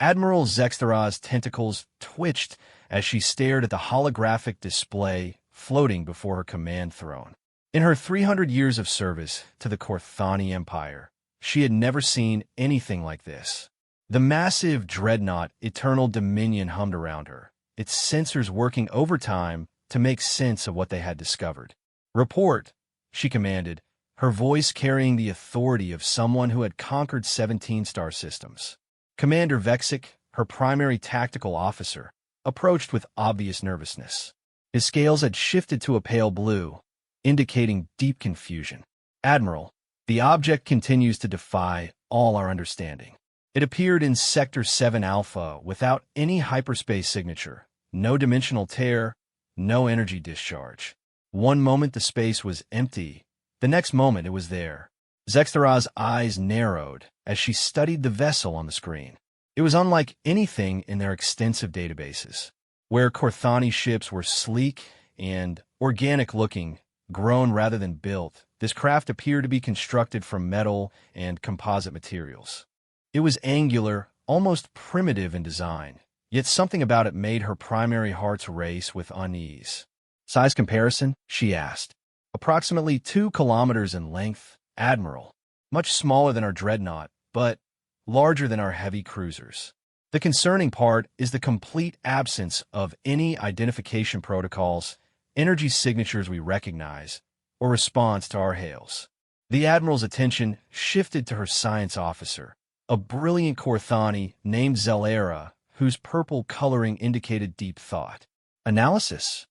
Admiral Zextara's tentacles twitched as she stared at the holographic display floating before her command throne. In her 300 years of service to the Korthani Empire, she had never seen anything like this. The massive dreadnought Eternal Dominion hummed around her, its sensors working overtime to make sense of what they had discovered. "Report," she commanded, her voice carrying the authority of someone who had conquered 17 star systems. Commander Vexic, her primary tactical officer, approached with obvious nervousness. His scales had shifted to a pale blue, indicating deep confusion. "Admiral, the object continues to defy all our understanding. It appeared in Sector 7 Alpha without any hyperspace signature, no dimensional tear, no energy discharge. One moment the space was empty, the next moment it was there." Zextara's eyes narrowed as she studied the vessel on the screen. It was unlike anything in their extensive databases. Where Korthani ships were sleek and organic-looking, grown rather than built, this craft appeared to be constructed from metal and composite materials. It was angular, almost primitive in design, yet something about it made her primary hearts race with unease. "Size comparison?" she asked. "Approximately 2 kilometers in length, Admiral. Much smaller than our dreadnought, but larger than our heavy cruisers. The concerning part is the complete absence of any identification protocols, energy signatures we recognize, or response to our hails." The Admiral's attention shifted to her science officer, a brilliant Korthani named Zelera, whose purple coloring indicated deep thought. "Analysis?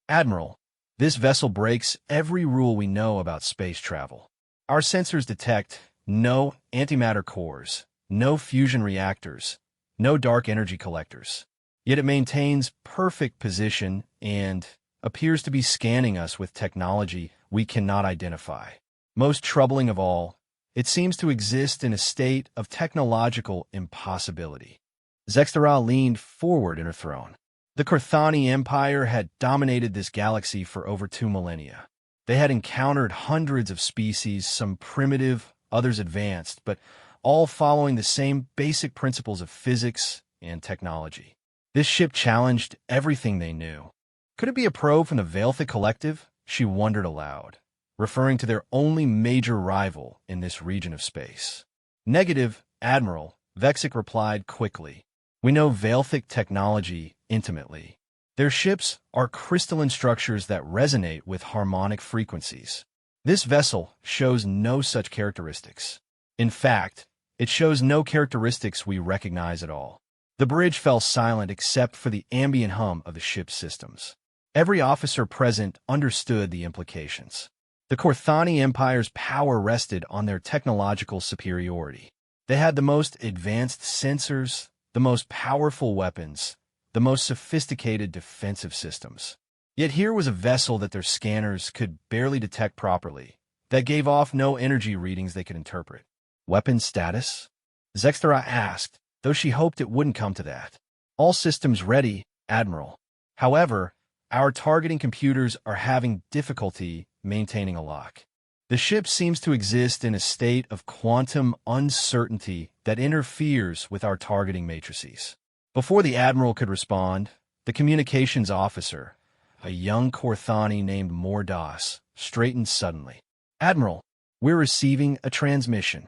Admiral, this vessel breaks every rule we know about space travel. Our sensors detect no antimatter cores, no fusion reactors, no dark energy collectors. Yet it maintains perfect position and appears to be scanning us with technology we cannot identify. Most troubling of all, it seems to exist in a state of technological impossibility." Zextara leaned forward in her throne. The Korthani Empire had dominated this galaxy for over 2 millennia. They had encountered hundreds of species, some primitive, others advanced, but all following the same basic principles of physics and technology. This ship challenged everything they knew. Could it be a probe from the Veilthic Collective? She wondered aloud, referring to their only major rival in this region of space. "Negative, Admiral," Vexic replied quickly. "We know Veilthic technology intimately. Their ships are crystalline structures that resonate with harmonic frequencies. This vessel shows no such characteristics. In fact, it shows no characteristics we recognize at all." The bridge fell silent except for the ambient hum of the ship's systems. Every officer present understood the implications. The Korthani Empire's power rested on their technological superiority. They had the most advanced sensors, the most powerful weapons, the most sophisticated defensive systems. Yet here was a vessel that their scanners could barely detect properly, that gave off no energy readings they could interpret. "Weapon status?" Zextara asked, though she hoped it wouldn't come to that. "All systems ready, Admiral. However, our targeting computers are having difficulty maintaining a lock. The ship seems to exist in a state of quantum uncertainty that interferes with our targeting matrices." Before the Admiral could respond, the communications officer, a young Korthani named Mordas, straightened suddenly. "Admiral, we're receiving a transmission."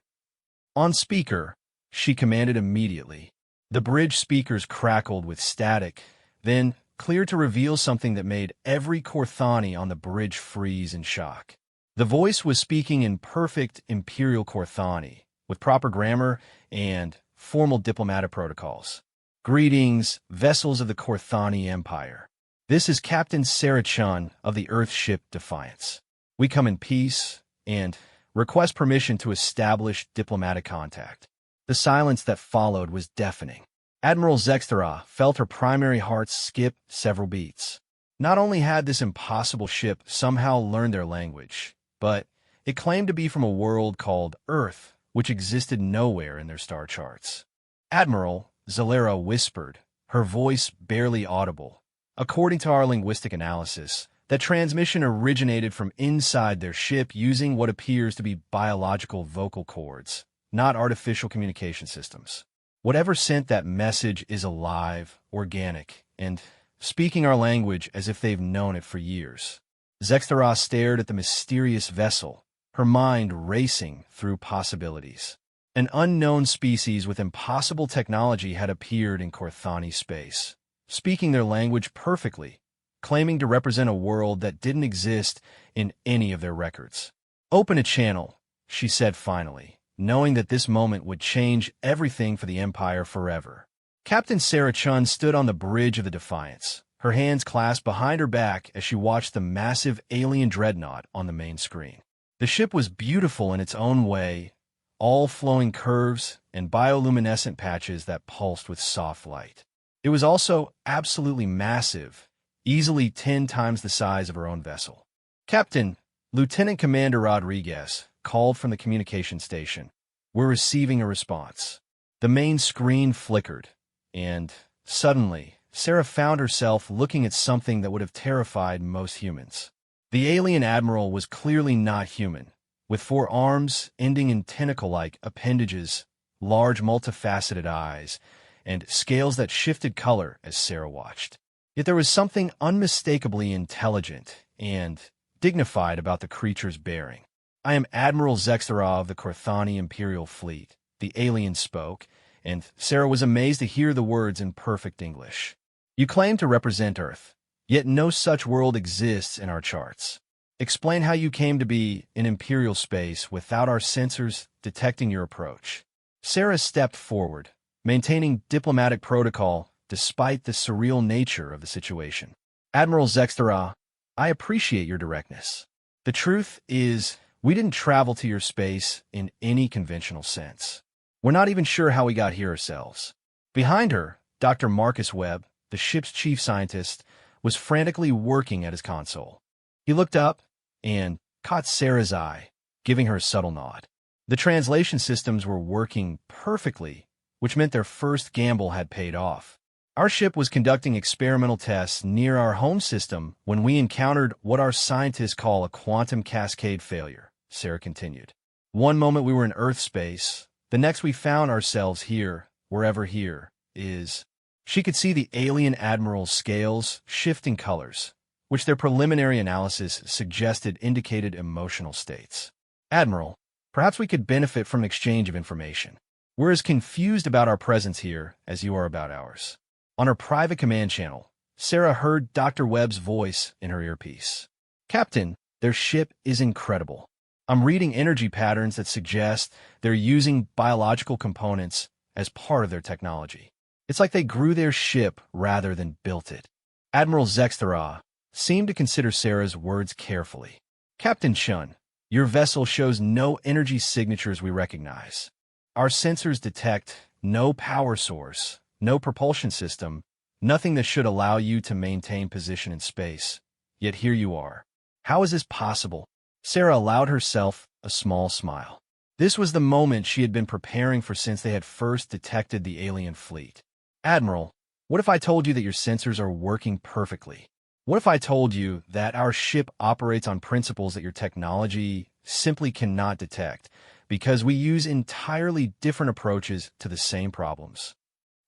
"On speaker," she commanded immediately. The bridge speakers crackled with static, then cleared to reveal something that made every Korthani on the bridge freeze in shock. The voice was speaking in perfect Imperial Korthani, with proper grammar and formal diplomatic protocols. "Greetings, vessels of the Korthani Empire. This is Captain Sarachun of the Earth ship Defiance. We come in peace and request permission to establish diplomatic contact." The silence that followed was deafening. Admiral Zextara felt her primary heart skip several beats. Not only had this impossible ship somehow learned their language, but it claimed to be from a world called Earth, which existed nowhere in their star charts. "Admiral," Zelera whispered, her voice barely audible. "According to our linguistic analysis, that transmission originated from inside their ship using what appears to be biological vocal cords, not artificial communication systems. Whatever sent that message is alive, organic, and speaking our language as if they've known it for years. Zextara stared at the mysterious vessel, her mind racing through possibilities. An unknown species with impossible technology had appeared in Corthani space, speaking their language perfectly, claiming to represent a world that didn't exist in any of their records. "Open a channel," she said finally, knowing that this moment would change everything for the Empire forever. Captain Sarah Chun stood on the bridge of the Defiance, her hands clasped behind her back as she watched the massive alien dreadnought on the main screen. The ship was beautiful in its own way, all flowing curves and bioluminescent patches that pulsed with soft light. It was also absolutely massive, easily 10 times the size of her own vessel. "Captain," Lieutenant Commander Rodriguez called from the communication station. "We're receiving a response." The main screen flickered, and suddenly, Sarah found herself looking at something that would have terrified most humans. The alien admiral was clearly not human, with 4 arms ending in tentacle-like appendages, large multifaceted eyes, and scales that shifted color as Sarah watched. Yet there was something unmistakably intelligent and dignified about the creature's bearing. "I am Admiral Zextara of the Corthani Imperial Fleet," the alien spoke, and Sarah was amazed to hear the words in perfect English. "You claim to represent Earth, yet no such world exists in our charts. Explain how you came to be in Imperial space without our sensors detecting your approach." Sarah stepped forward, maintaining diplomatic protocol despite the surreal nature of the situation. "Admiral Zextara, I appreciate your directness. The truth is, we didn't travel to your space in any conventional sense. We're not even sure how we got here ourselves." Behind her, Dr. Marcus Webb, the ship's chief scientist, was frantically working at his console. He looked up and caught Sarah's eye, giving her a subtle nod. The translation systems were working perfectly, which meant their first gamble had paid off. "Our ship was conducting experimental tests near our home system when we encountered what our scientists call a quantum cascade failure," Sarah continued. "One moment we were in Earth space, the next we found ourselves here, wherever here is." She could see the alien admiral's scales shifting colors, which their preliminary analysis suggested indicated emotional states. "Admiral, perhaps we could benefit from an exchange of information. We're as confused about our presence here as you are about ours." On her private command channel, Sarah heard Dr. Webb's voice in her earpiece. "Captain, their ship is incredible. I'm reading energy patterns that suggest they're using biological components as part of their technology. It's like they grew their ship rather than built it." Admiral Zextara seemed to consider Sarah's words carefully. "Captain Chun, your vessel shows no energy signatures we recognize. Our sensors detect no power source, no propulsion system, nothing that should allow you to maintain position in space. Yet here you are. How is this possible?" Sarah allowed herself a small smile. This was the moment she had been preparing for since they had first detected the alien fleet. "Admiral, what if I told you that your sensors are working perfectly? What if I told you that our ship operates on principles that your technology simply cannot detect, because we use entirely different approaches to the same problems?"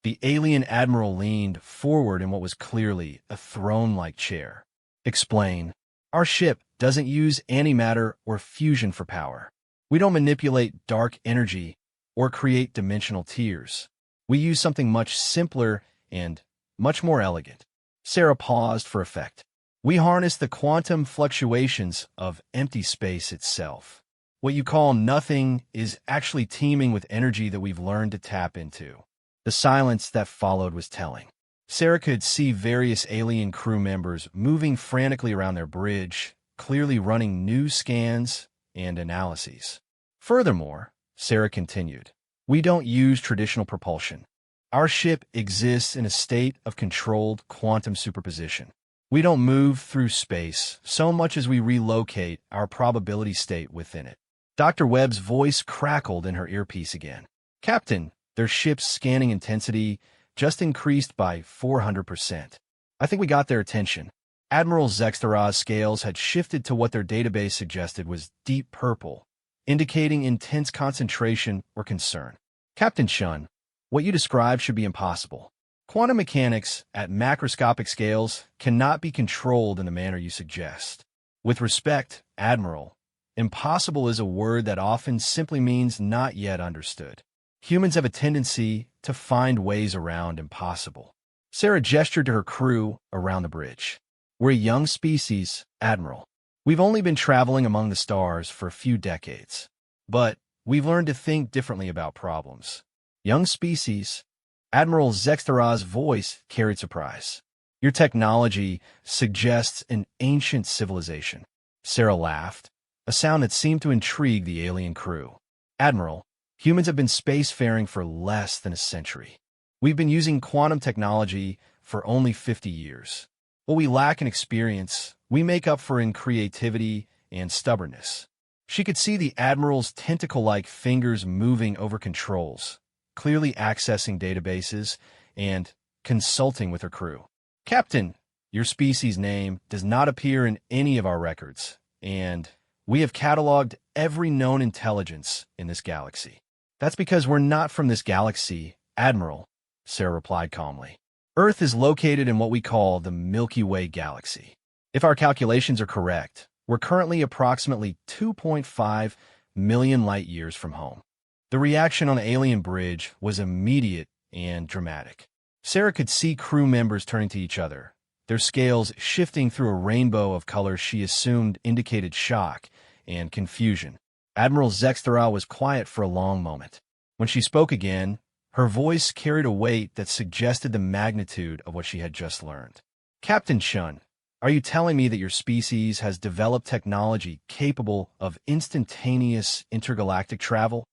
The alien admiral leaned forward in what was clearly a throne-like chair. "Explain. Our ship doesn't use antimatter or fusion for power. We don't manipulate dark energy or create dimensional tiers. We use something much simpler and much more elegant." Sarah paused for effect. "We harness the quantum fluctuations of empty space itself. What you call nothing is actually teeming with energy that we've learned to tap into." The silence that followed was telling. Sarah could see various alien crew members moving frantically around their bridge, clearly running new scans and analyses. "Furthermore," Sarah continued, "we don't use traditional propulsion. Our ship exists in a state of controlled quantum superposition. We don't move through space so much as we relocate our probability state within it." Dr. Webb's voice crackled in her earpiece again. "Captain, their ship's scanning intensity just increased by 400%. I think we got their attention." Admiral Zextara's scales had shifted to what their database suggested was deep purple, indicating intense concentration or concern. "Captain Chun, What you described should be impossible. Quantum mechanics at macroscopic scales cannot be controlled in the manner you suggest. With respect, Admiral, impossible is a word that often simply means not yet understood. Humans have a tendency to find ways around impossible. Sarah gestured to her crew around the bridge. We're a young species, Admiral. We've only been traveling among the stars for a few decades. But we've learned to think differently about problems. Young species, Admiral Zextara's voice carried surprise. Your technology suggests an ancient civilization. Sarah laughed, a sound that seemed to intrigue the alien crew. Admiral, humans have been spacefaring for less than a century. We've been using quantum technology for only 50 years. What we lack in experience, we make up for in creativity and stubbornness. She could see the Admiral's tentacle-like fingers moving over controls, clearly accessing databases and consulting with her crew. Captain, your species' name does not appear in any of our records, and we have cataloged every known intelligence in this galaxy. That's because we're not from this galaxy, Admiral, Sarah replied calmly. Earth is located in what we call the Milky Way galaxy. If our calculations are correct, we're currently approximately 2.5 million light-years from home. The reaction on the alien bridge was immediate and dramatic. Sarah could see crew members turning to each other, their scales shifting through a rainbow of colors she assumed indicated shock and confusion. Admiral Zextara was quiet for a long moment. When she spoke again, her voice carried a weight that suggested the magnitude of what she had just learned. Captain Chun, are you telling me that your species has developed technology capable of instantaneous intergalactic travel?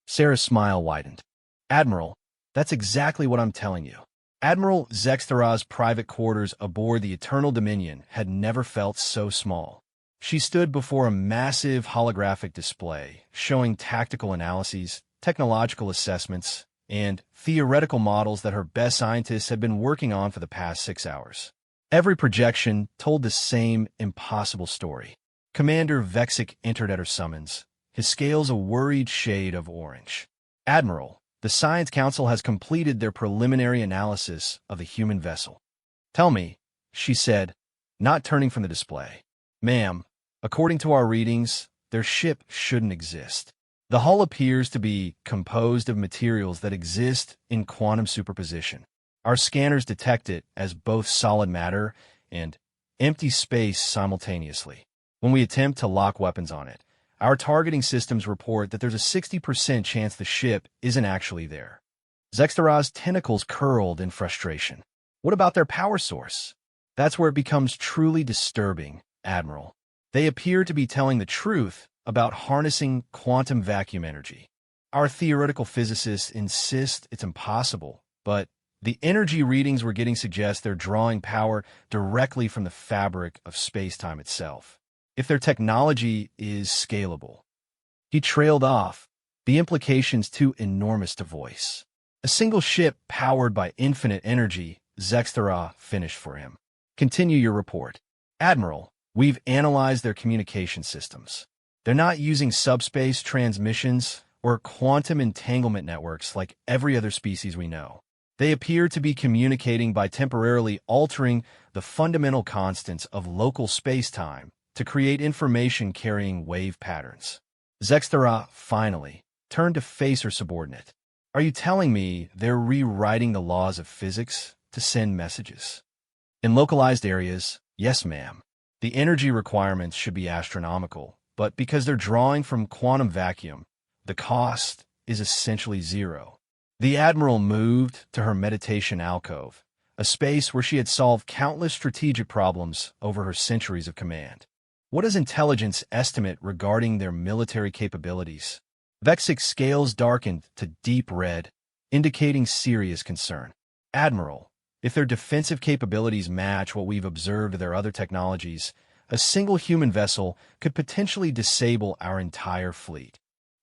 Sarah's smile widened. Admiral, that's exactly what I'm telling you. Admiral Zextara's private quarters aboard the Eternal Dominion had never felt so small. She stood before a massive holographic display, showing tactical analyses, technological assessments, and theoretical models that her best scientists had been working on for the past 6 hours. Every projection told the same impossible story. Commander Vexic entered at her summons, his scales a worried shade of orange. Admiral, the Science Council has completed their preliminary analysis of the human vessel. Tell me, she said, not turning from the display. Ma'am, according to our readings, their ship shouldn't exist. The hull appears to be composed of materials that exist in quantum superposition. Our scanners detect it as both solid matter and empty space simultaneously. When we attempt to lock weapons on it, our targeting systems report that there's a 60% chance the ship isn't actually there. Zextara's tentacles curled in frustration. What about their power source? That's where it becomes truly disturbing, Admiral. They appear to be telling the truth about harnessing quantum vacuum energy. Our theoretical physicists insist it's impossible, but the energy readings we're getting suggest they're drawing power directly from the fabric of space-time itself. If their technology is scalable. He trailed off, the implications too enormous to voice. A single ship powered by infinite energy, Zextara finished for him. Continue your report. Admiral, we've analyzed their communication systems. They're not using subspace transmissions or quantum entanglement networks like every other species we know. They appear to be communicating by temporarily altering the fundamental constants of local space-time to create information-carrying wave patterns. Zextara, finally, turned to face her subordinate. Are you telling me they're rewriting the laws of physics to send messages? In localized areas, yes, ma'am. The energy requirements should be astronomical, but because they're drawing from quantum vacuum, the cost is essentially zero. The Admiral moved to her meditation alcove, a space where she had solved countless strategic problems over her centuries of command. What does intelligence estimate regarding their military capabilities? Vexic's scales darkened to deep red, indicating serious concern. Admiral, if their defensive capabilities match what we've observed of their other technologies, a single human vessel could potentially disable our entire fleet.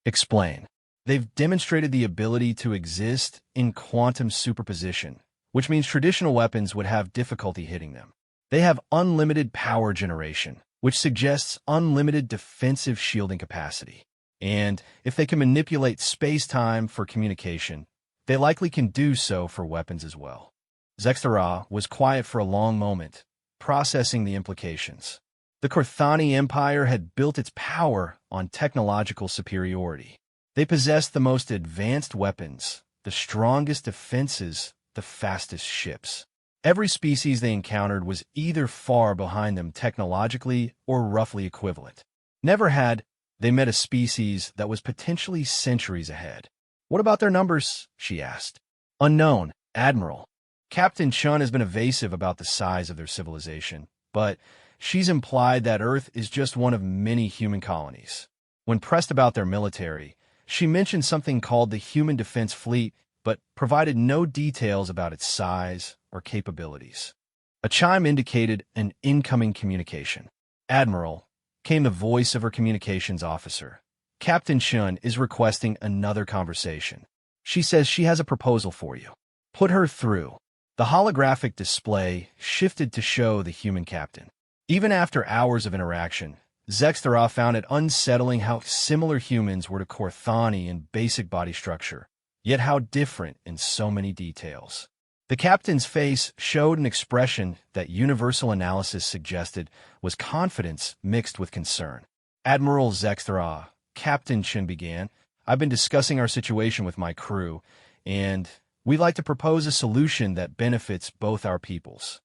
Explain. They've demonstrated the ability to exist in quantum superposition, which means traditional weapons would have difficulty hitting them. They have unlimited power generation, which suggests unlimited defensive shielding capacity. And if they can manipulate space-time for communication, they likely can do so for weapons as well. Zextara was quiet for a long moment, processing the implications. The Korthani Empire had built its power on technological superiority. They possessed the most advanced weapons, the strongest defenses, the fastest ships. Every species they encountered was either far behind them technologically or roughly equivalent. Never had they met a species that was potentially centuries ahead. "What about their numbers?" she asked. "Unknown, Admiral." Captain Chun has been evasive about the size of their civilization, but she's implied that Earth is just one of many human colonies. When pressed about their military, she mentioned something called the Human Defense Fleet, but provided no details about its size or capabilities. A chime indicated an incoming communication. "Admiral," came the voice of her communications officer. "Captain Chun is requesting another conversation. She says she has a proposal for you." "Put her through." The holographic display shifted to show the human captain. Even after hours of interaction, Zextara found it unsettling how similar humans were to Korthani in basic body structure, yet how different in so many details. The captain's face showed an expression that universal analysis suggested was confidence mixed with concern. "Admiral Zextara," Captain Chin began, "I've been discussing our situation with my crew, and we'd like to propose a solution that benefits both our peoples."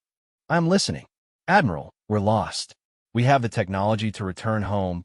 "I'm listening." "Admiral, we're lost. We have the technology to return home,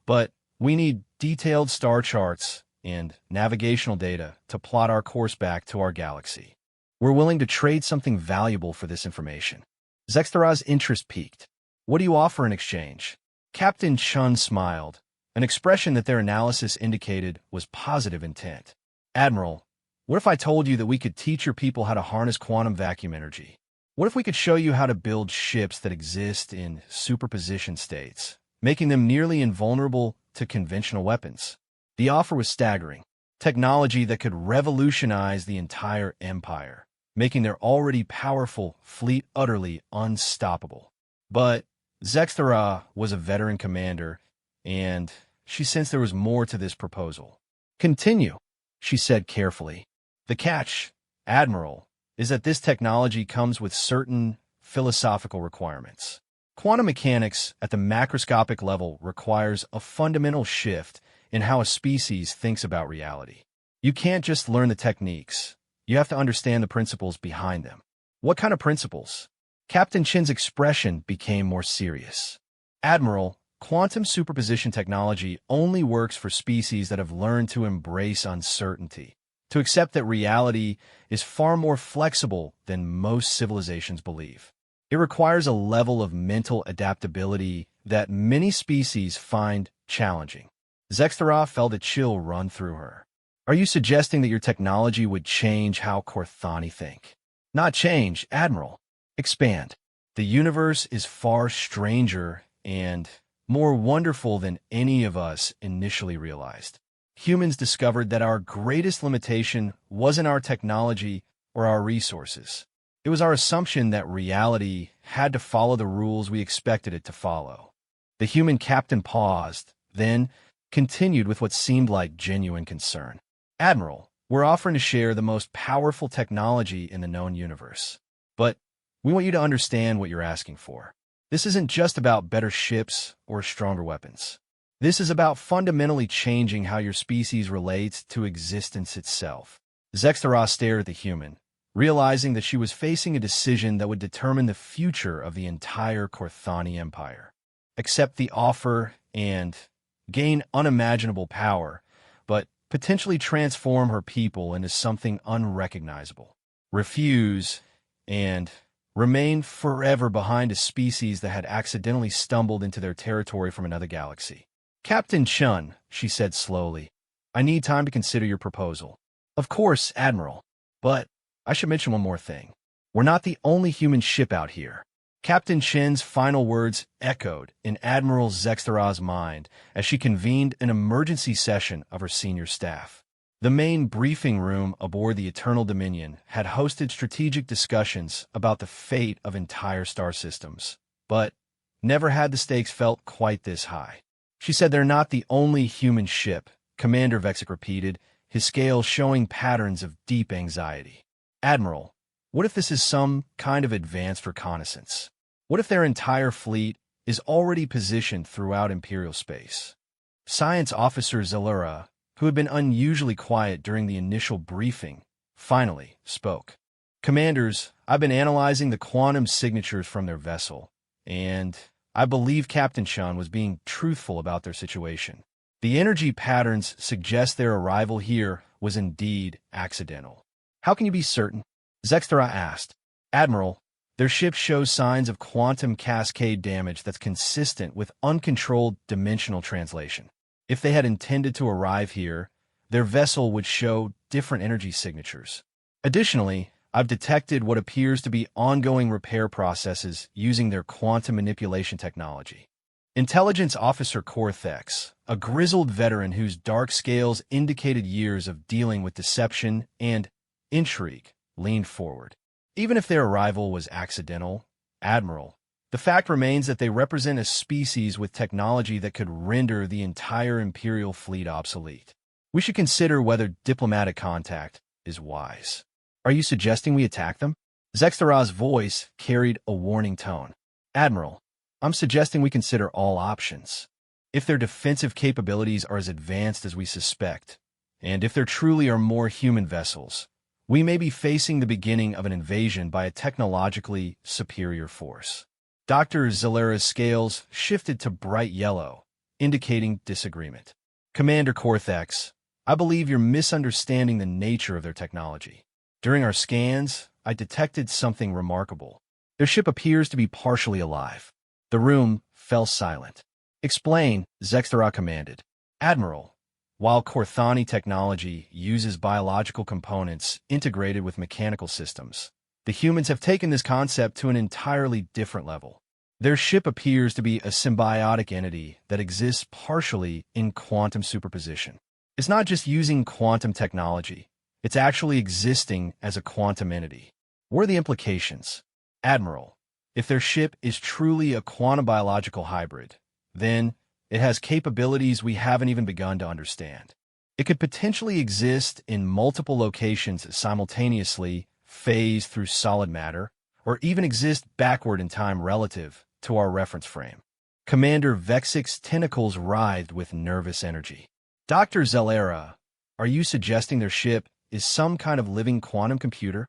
but we need detailed star charts and navigational data to plot our course back to our galaxy. We're willing to trade something valuable for this information." Zextara's interest piqued. "What do you offer in exchange?" Captain Chun smiled, an expression that their analysis indicated was positive intent. "Admiral, what if I told you that we could teach your people how to harness quantum vacuum energy? What if we could show you how to build ships that exist in superposition states, making them nearly invulnerable to conventional weapons?" The offer was staggering. Technology that could revolutionize the entire empire, making their already powerful fleet utterly unstoppable. But Zextara was a veteran commander, and she sensed there was more to this proposal. "Continue," she said carefully. "The catch, Admiral, is that this technology comes with certain philosophical requirements. Quantum mechanics at the macroscopic level requires a fundamental shift in how a species thinks about reality. You can't just learn the techniques. You have to understand the principles behind them." "What kind of principles?" Captain Chin's expression became more serious. "Admiral, quantum superposition technology only works for species that have learned to embrace uncertainty, to accept that reality is far more flexible than most civilizations believe. It requires a level of mental adaptability that many species find challenging." Zextara felt a chill run through her. "Are you suggesting that your technology would change how Korthani think?" "Not change, Admiral. Expand. The universe is far stranger and more wonderful than any of us initially realized. Humans discovered that our greatest limitation wasn't our technology or our resources. It was our assumption that reality had to follow the rules we expected it to follow." The human captain paused, then continued with what seemed like genuine concern. "Admiral, we're offering to share the most powerful technology in the known universe. But we want you to understand what you're asking for. This isn't just about better ships or stronger weapons. This is about fundamentally changing how your species relates to existence itself." Zextara stared at the human, realizing that she was facing a decision that would determine the future of the entire Korthani Empire. Accept the offer and gain unimaginable power, but potentially transform her people into something unrecognizable. Refuse and remain forever behind a species that had accidentally stumbled into their territory from another galaxy. "Captain Chun," she said slowly, "I need time to consider your proposal." "Of course, Admiral. But I should mention one more thing. We're not the only human ship out here." Captain Chin's final words echoed in Admiral Zextara's mind as she convened an emergency session of her senior staff. The main briefing room aboard the Eternal Dominion had hosted strategic discussions about the fate of entire star systems, but never had the stakes felt quite this high. "She said they're not the only human ship," Commander Vexic repeated, his scales showing patterns of deep anxiety. Admiral, what if this is some kind of advanced reconnaissance? What if their entire fleet is already positioned throughout Imperial space? Science Officer Zalura, who had been unusually quiet during the initial briefing, finally spoke. Commanders, I've been analyzing the quantum signatures from their vessel, and I believe Captain Shun was being truthful about their situation. The energy patterns suggest their arrival here was indeed accidental. How can you be certain? Zexthara asked. Admiral, their ship shows signs of quantum cascade damage that's consistent with uncontrolled dimensional translation. If they had intended to arrive here, their vessel would show different energy signatures. Additionally, I've detected what appears to be ongoing repair processes using their quantum manipulation technology. Intelligence Officer Corthex, a grizzled veteran whose dark scales indicated years of dealing with deception and intrigue, leaned forward. Even if their arrival was accidental, Admiral, the fact remains that they represent a species with technology that could render the entire Imperial fleet obsolete. We should consider whether diplomatic contact is wise. Are you suggesting we attack them? Zexthara's voice carried a warning tone. Admiral, I'm suggesting we consider all options. If their defensive capabilities are as advanced as we suspect, and if there truly are more human vessels, we may be facing the beginning of an invasion by a technologically superior force. Dr. Zalera's scales shifted to bright yellow, indicating disagreement. Commander Corthex, I believe you're misunderstanding the nature of their technology. During our scans, I detected something remarkable. Their ship appears to be partially alive. The room fell silent. Explain, Zexthara commanded. Admiral, while Corthani technology uses biological components integrated with mechanical systems, the humans have taken this concept to an entirely different level. Their ship appears to be a symbiotic entity that exists partially in quantum superposition. It's not just using quantum technology, it's actually existing as a quantum entity. What are the implications? Admiral, if their ship is truly a quantum biological hybrid, then it has capabilities we haven't even begun to understand. It could potentially exist in multiple locations simultaneously, phase through solid matter, or even exist backward in time relative to our reference frame. Commander Vexic's tentacles writhed with nervous energy. Dr. Zalera, are you suggesting their ship is some kind of living quantum computer?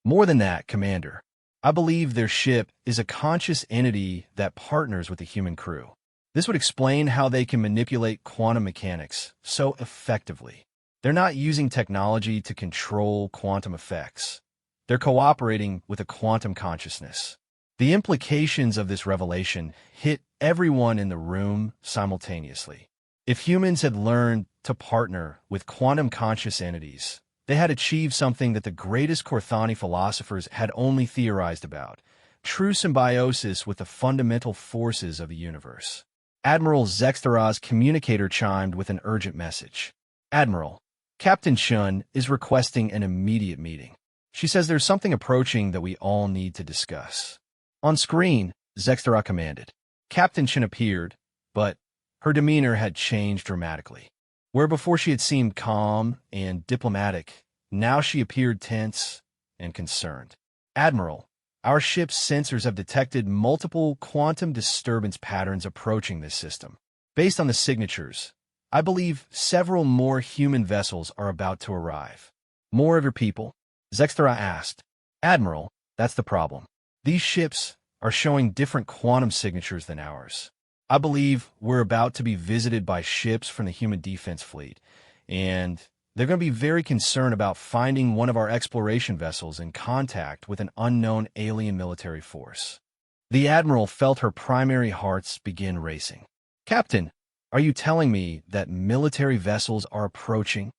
More than that, Commander. I believe their ship is a conscious entity that partners with the human crew. This would explain how they can manipulate quantum mechanics so effectively. They're not using technology to control quantum effects. They're cooperating with a quantum consciousness. The implications of this revelation hit everyone in the room simultaneously. If humans had learned to partner with quantum conscious entities, they had achieved something that the greatest Corthani philosophers had only theorized about: true symbiosis with the fundamental forces of the universe. Admiral Zexthara's communicator chimed with an urgent message. Admiral, Captain Shun is requesting an immediate meeting. She says there's something approaching that we all need to discuss. On screen, Zexthara commanded. Captain Shun appeared, but her demeanor had changed dramatically. Where before she had seemed calm and diplomatic, now she appeared tense and concerned. Admiral, our ship's sensors have detected multiple quantum disturbance patterns approaching this system. Based on the signatures, I believe several more human vessels are about to arrive. More of your people? Zexthara asked. Admiral, that's the problem. These ships are showing different quantum signatures than ours. I believe we're about to be visited by ships from the human defense fleet, and they're going to be very concerned about finding one of our exploration vessels in contact with an unknown alien military force. The Admiral felt her primary hearts begin racing. Captain, are you telling me that military vessels are approaching?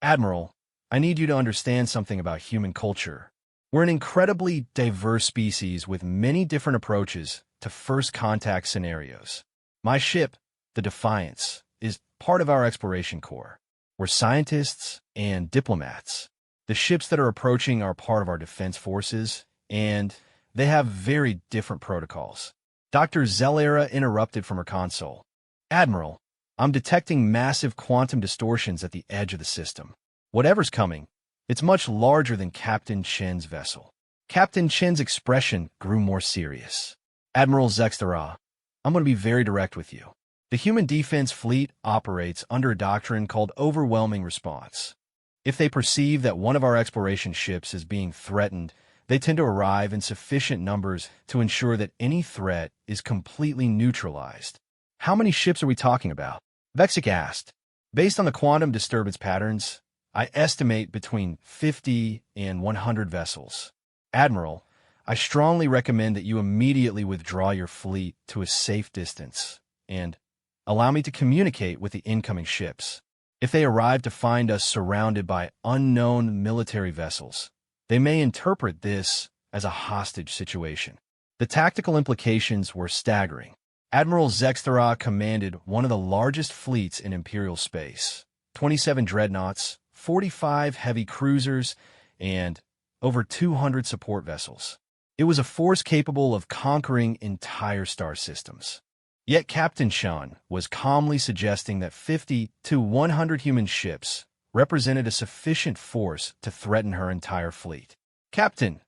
Admiral, I need you to understand something about human culture. We're an incredibly diverse species with many different approaches to first contact scenarios. My ship, the Defiance, is part of our exploration corps. We're scientists and diplomats. The ships that are approaching are part of our defense forces, and they have very different protocols. Dr. Zalera interrupted from her console. Admiral, I'm detecting massive quantum distortions at the edge of the system. Whatever's coming, it's much larger than Captain Chen's vessel. Captain Chen's expression grew more serious. Admiral Zextara, I'm going to be very direct with you. The human defense fleet operates under a doctrine called overwhelming response. If they perceive that one of our exploration ships is being threatened, they tend to arrive in sufficient numbers to ensure that any threat is completely neutralized. How many ships are we talking about? Vexic asked. Based on the quantum disturbance patterns, I estimate between 50 and 100 vessels. Admiral, I strongly recommend that you immediately withdraw your fleet to a safe distance and allow me to communicate with the incoming ships. If they arrive to find us surrounded by unknown military vessels, they may interpret this as a hostage situation. The tactical implications were staggering. Admiral Zextara commanded one of the largest fleets in Imperial space, 27 dreadnoughts, 45 heavy cruisers, and over 200 support vessels. It was a force capable of conquering entire star systems. Yet Captain Shan was calmly suggesting that 50 to 100 human ships represented a sufficient force to threaten her entire fleet. Captain,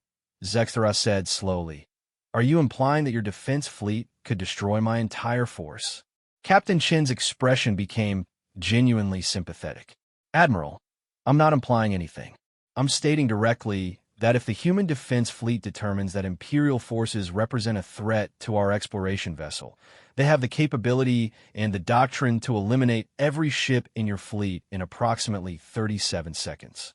Zextara said slowly, are you implying that your defense fleet could destroy my entire force? Captain Chen's expression became genuinely sympathetic. Admiral, I'm not implying anything. I'm stating directly that if the human defense fleet determines that Imperial forces represent a threat to our exploration vessel, they have the capability and the doctrine to eliminate every ship in your fleet in approximately 37 seconds.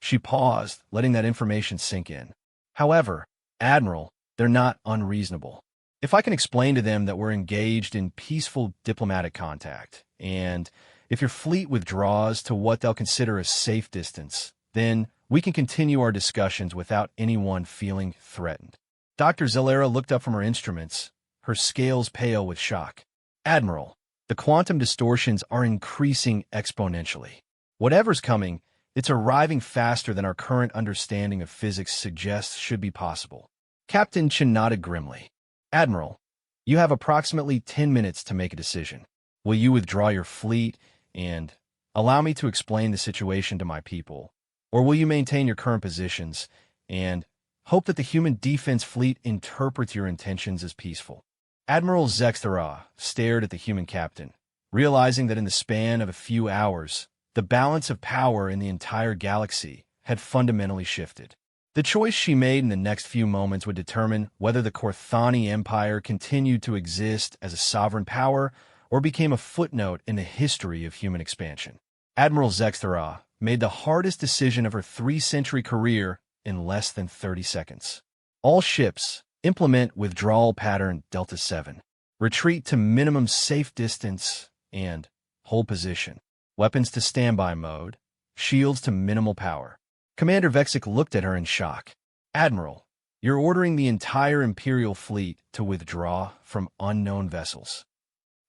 She paused, letting that information sink in. However, Admiral, they're not unreasonable. If I can explain to them that we're engaged in peaceful diplomatic contact, and if your fleet withdraws to what they'll consider a safe distance, then we can continue our discussions without anyone feeling threatened. Dr. Zalera looked up from her instruments, her scales pale with shock. Admiral, the quantum distortions are increasing exponentially. Whatever's coming, it's arriving faster than our current understanding of physics suggests should be possible. Captain Chen nodded grimly. Admiral, you have approximately 10 minutes to make a decision. Will you withdraw your fleet and allow me to explain the situation to my people? Or will you maintain your current positions and hope that the human defense fleet interprets your intentions as peaceful? Admiral Zextara stared at the human captain, realizing that in the span of a few hours, the balance of power in the entire galaxy had fundamentally shifted. The choice she made in the next few moments would determine whether the Corthani Empire continued to exist as a sovereign power or became a footnote in the history of human expansion. Admiral Zextara made the hardest decision of her 3-century career in less than 30 seconds. All ships implement withdrawal pattern Delta 7. Retreat to minimum safe distance and hold position. Weapons to standby mode. Shields to minimal power. Commander Vexic looked at her in shock. Admiral, you're ordering the entire Imperial fleet to withdraw from unknown vessels.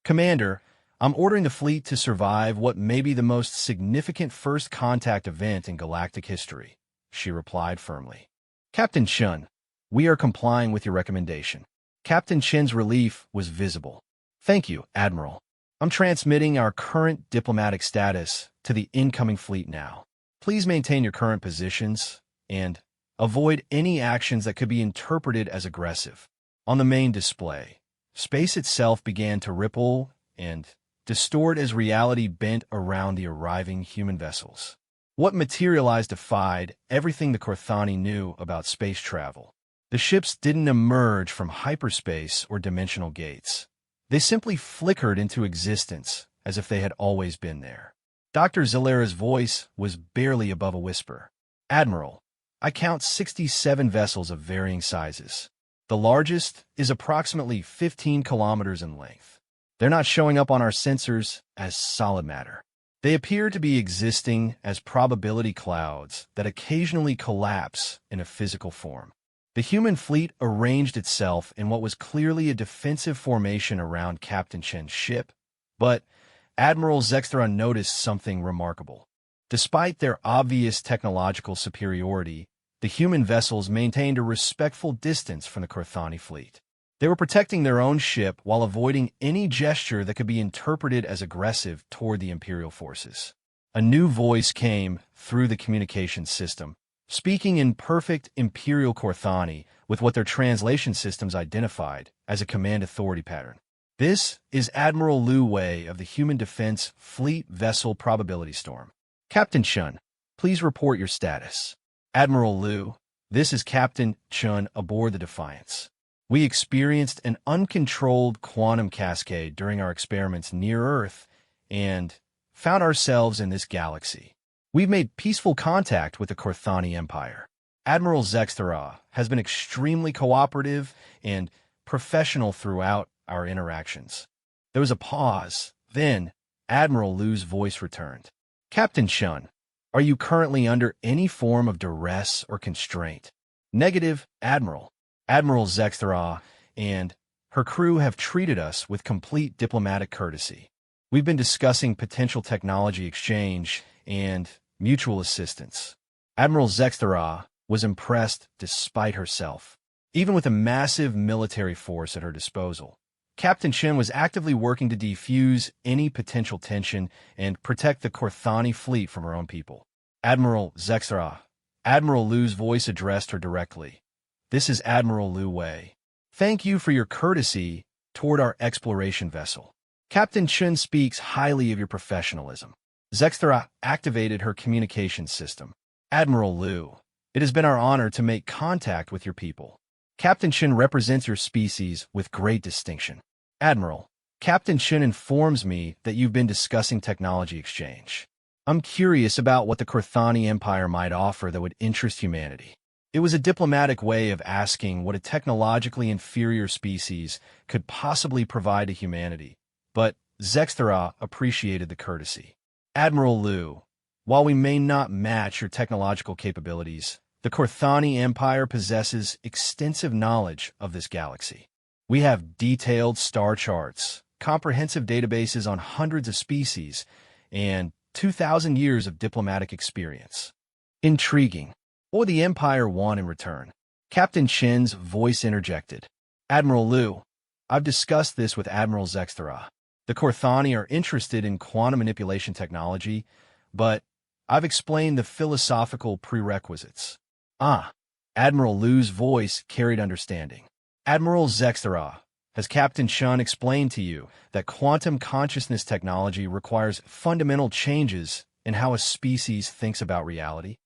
Commander, I'm ordering the fleet to survive what may be the most significant first contact event in galactic history, she replied firmly. Captain Chen, we are complying with your recommendation. Captain Chen's relief was visible. Thank you, Admiral. I'm transmitting our current diplomatic status to the incoming fleet now. Please maintain your current positions and avoid any actions that could be interpreted as aggressive. On the main display, space itself began to ripple and distort as reality bent around the arriving human vessels. What materialized defied everything the Corthani knew about space travel. The ships didn't emerge from hyperspace or dimensional gates. They simply flickered into existence as if they had always been there. Dr. Zalera's voice was barely above a whisper. Admiral, I count 67 vessels of varying sizes. The largest is approximately 15 kilometers in length. They're not showing up on our sensors as solid matter. They appear to be existing as probability clouds that occasionally collapse in a physical form. The human fleet arranged itself in what was clearly a defensive formation around Captain Chen's ship, but Admiral Zextara noticed something remarkable. Despite their obvious technological superiority, the human vessels maintained a respectful distance from the Corthani fleet. They were protecting their own ship while avoiding any gesture that could be interpreted as aggressive toward the Imperial forces. A new voice came through the communication system, speaking in perfect Imperial Korthani with what their translation systems identified as a command authority pattern. This is Admiral Liu Wei of the Human Defense Fleet Vessel Probability Storm. Captain Chun, please report your status. Admiral Liu, this is Captain Chun aboard the Defiance. We experienced an uncontrolled quantum cascade during our experiments near Earth and found ourselves in this galaxy. We've made peaceful contact with the Korthani Empire. Admiral Zexthara has been extremely cooperative and professional throughout our interactions. There was a pause. Then, Admiral Liu's voice returned. Captain Chun, are you currently under any form of duress or constraint? Negative, Admiral. Admiral Zexthara and her crew have treated us with complete diplomatic courtesy. We've been discussing potential technology exchange and mutual assistance. Admiral Zexthara was impressed despite herself. Even with a massive military force at her disposal, Captain Chen was actively working to defuse any potential tension and protect the Korthani fleet from her own people. Admiral Zexthara. Admiral Liu's voice addressed her directly. This is Admiral Liu Wei. Thank you for your courtesy toward our exploration vessel. Captain Chen speaks highly of your professionalism. Zexthara activated her communication system. Admiral Liu, it has been our honor to make contact with your people. Captain Chen represents your species with great distinction. Admiral, Captain Chen informs me that you've been discussing technology exchange. I'm curious about what the Korthani Empire might offer that would interest humanity. It was a diplomatic way of asking what a technologically inferior species could possibly provide to humanity, but Zexthara appreciated the courtesy. Admiral Liu, while we may not match your technological capabilities, the Korthani Empire possesses extensive knowledge of this galaxy. We have detailed star charts, comprehensive databases on hundreds of species, and 2,000 years of diplomatic experience. Intriguing. What would the Empire want in return? Captain Chen's voice interjected. Admiral Liu, I've discussed this with Admiral Zexthara. The Korthani are interested in quantum manipulation technology, but I've explained the philosophical prerequisites. Admiral Liu's voice carried understanding. Admiral Zexthara, has Captain Chun explained to you that quantum consciousness technology requires fundamental changes in how a species thinks about reality?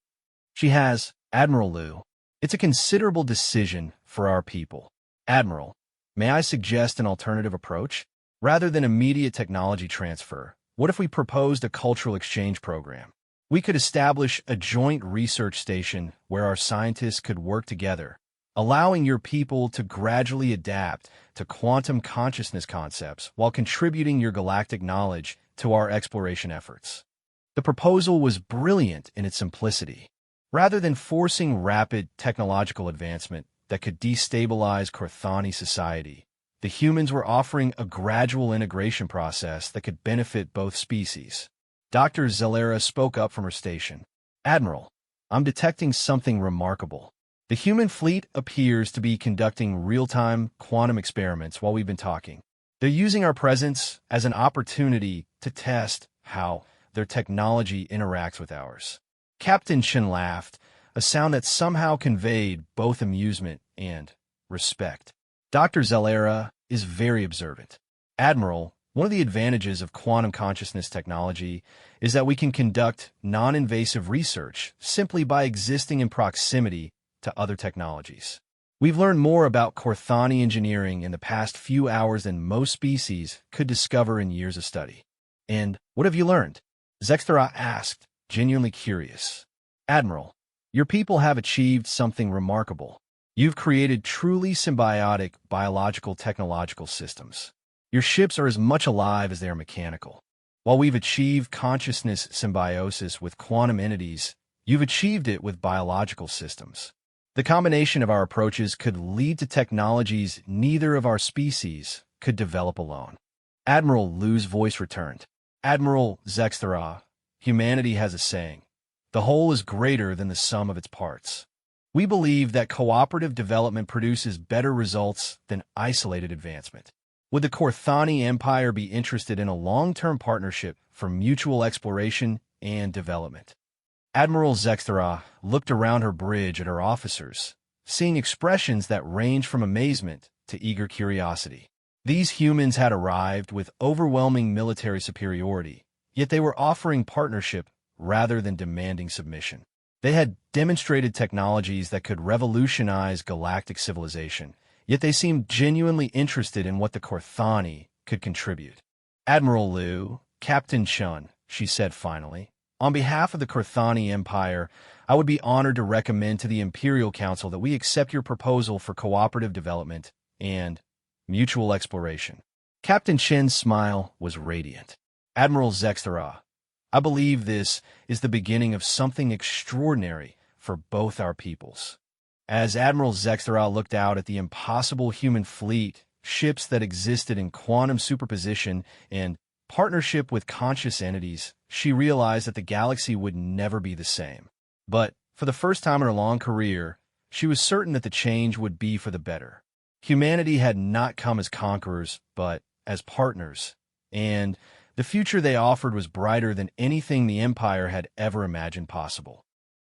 She has, Admiral Liu. It's a considerable decision for our people. Admiral, may I suggest an alternative approach? Rather than immediate technology transfer, what if we proposed a cultural exchange program? We could establish a joint research station where our scientists could work together, allowing your people to gradually adapt to quantum consciousness concepts while contributing your galactic knowledge to our exploration efforts. The proposal was brilliant in its simplicity. Rather than forcing rapid technological advancement that could destabilize Korthani society, the humans were offering a gradual integration process that could benefit both species. Dr. Zalera spoke up from her station. Admiral, I'm detecting something remarkable. The human fleet appears to be conducting real-time quantum experiments while we've been talking. They're using our presence as an opportunity to test how their technology interacts with ours. Captain Chen laughed, a sound that somehow conveyed both amusement and respect. Dr. Zalera is very observant. Admiral, one of the advantages of quantum consciousness technology is that we can conduct non-invasive research simply by existing in proximity to other technologies. We've learned more about Korthani engineering in the past few hours than most species could discover in years of study. And what have you learned? Zexthara asked, genuinely curious. Admiral, your people have achieved something remarkable. You've created truly symbiotic biological technological systems. Your ships are as much alive as they are mechanical. While we've achieved consciousness symbiosis with quantum entities, you've achieved it with biological systems. The combination of our approaches could lead to technologies neither of our species could develop alone. Admiral Liu's voice returned. Admiral Zexthara, humanity has a saying, the whole is greater than the sum of its parts. We believe that cooperative development produces better results than isolated advancement. Would the Korthani Empire be interested in a long-term partnership for mutual exploration and development. Admiral Zexthera looked around her bridge at her officers, seeing expressions that ranged from amazement to eager curiosity. These humans had arrived with overwhelming military superiority, yet they were offering partnership rather than demanding submission. They had demonstrated technologies that could revolutionize galactic civilization, yet they seemed genuinely interested in what the Corthani could contribute. Admiral Liu, Captain Chun, she said finally, on behalf of the Corthani Empire, I would be honored to recommend to the Imperial Council that we accept your proposal for cooperative development and mutual exploration. Captain Chen's smile was radiant. Admiral Zexthera, I believe this is the beginning of something extraordinary for both our peoples. As Admiral Zexthera looked out at the impossible human fleet, ships that existed in quantum superposition and partnership with conscious entities, she realized that the galaxy would never be the same. But for the first time in her long career, she was certain that the change would be for the better. Humanity had not come as conquerors, but as partners, and the future they offered was brighter than anything the Empire had ever imagined possible.